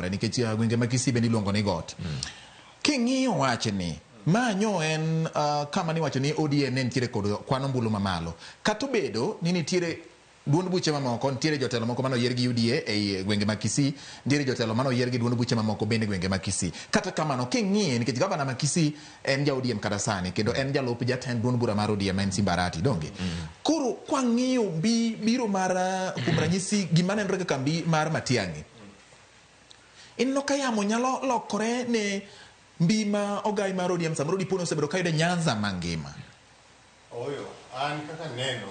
nikech gwenge ma Kisii bende iluongo ni got. King'iyo wachni manyo en kama ni wacho ni ODM ne nitiere kod kwano mbulu mamalo. Kata obedo ni nitiere duond buche mamoko, nitiere jotelo moko mano yier gi UDA ei gwenge ma Kisii, nitiere jotelo mano yier gi duond buche mamoko bende gwenge ma Kisii. Kata kamano king'iye nikech gavana ma Kisii en ja ODM kata sani kendo en jalup jatend duond bura mar ODM en Simbarati donge. Koro kwang'iyo biro mar kuom ranyisi gima nenore kaka mbii mar Matiang'i. Inno kayamo nyalo lokore ne mbii ma ogai mar ODM samoro dipono osebedo kayude Nyanza mangima. Oyo, an kaka neno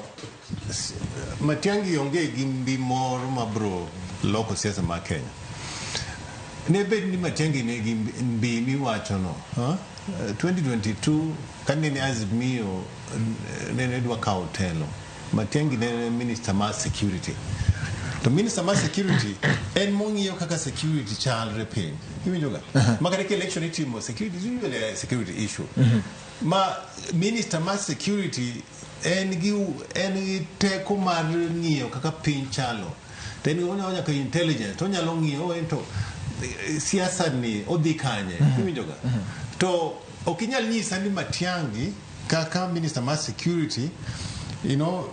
Matiang'i onge gi mbii moro mabro loko siasa ma Kenya. Ne bed ni Matiang'i ne gi mbii miwacho no, 2022 kanene Azimio ne dwa kawo telo. Matiang'i ne minister ma security. To minister ma security en mong'iyo kaka security chalre piny. Iwinjoga? Makare ke election itimo security is usually a security issue. Ma minister ma security en gi teko mar ng'iyo kaka piny chalo. To en onya ka intelligence, onyalo ng'iyo ento siasa ni odhi kanye. Iwinjoga? To okinyal nyisa ni Matiang'i kaka minister ma security, you know,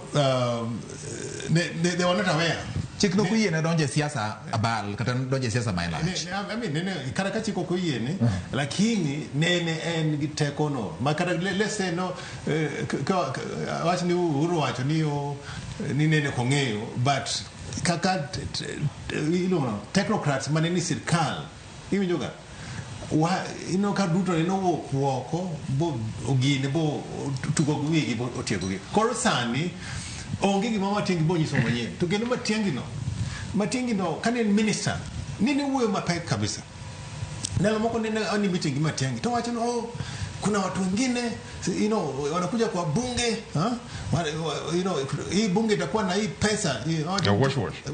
they were not aware. Chikno kuyiene donje siasa abal kata donje siasa mailach. I mean kata ka chiko kuyiene lakini nene en gi teko no. Makata let's say no wacho ni Uhuru wacho ni nene kong'eyo but kaka technocrats maneni sirkal iwinjoga ka duto ne nowuok oko bo ogine bo tugo wigi bo otiego gi. Koro sani onge gima Matiang'i bo nyiso manyien. To kendo Matiang'i no kane minister nene wuoyo mapek kabisa. Ndalo moko nene ani meeting gi Matiang'i to wacho no kuna watu wengine wanakuja kwa bunge hii bunge itakuwa na hii pesa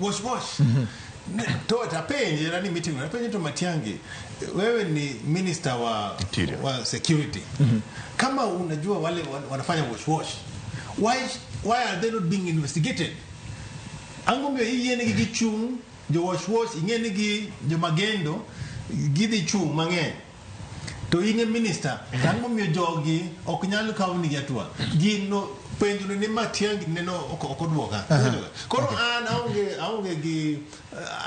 wash to tapenje nani meeting napenje to Matiang'i wewe ni minister wa security kama unajua wale wanafanya wash why are they not being investigated? Angombe yene gi chung jo wash ingene gi jo magendo gidhi chung mang'eny to inge minister angombe jogi ok nyal kawo ni gatua gino penjo ni Matiang'i neno okodwoka. Koro an aonge gi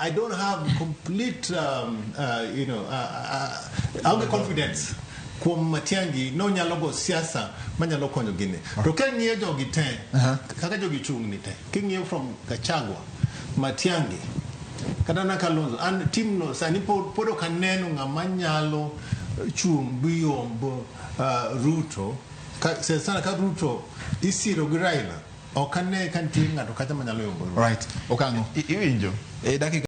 I don't have complete aonge confidence kuom Matiang'i no nyalo go siasa manyalo konyo gine. To ka ng'iyo jogi te kaka jogi chung ni te king'iyo from Gachagua Matiang'i kata na Kalonzo and team no sani podo kaneno ng'ama nyalo chung biyombo Ruto sana ka Ruto isiro gi Raila okane kan ting ng'ato kata manyalo yombo. Right. Okango. Iwinjo. Dakika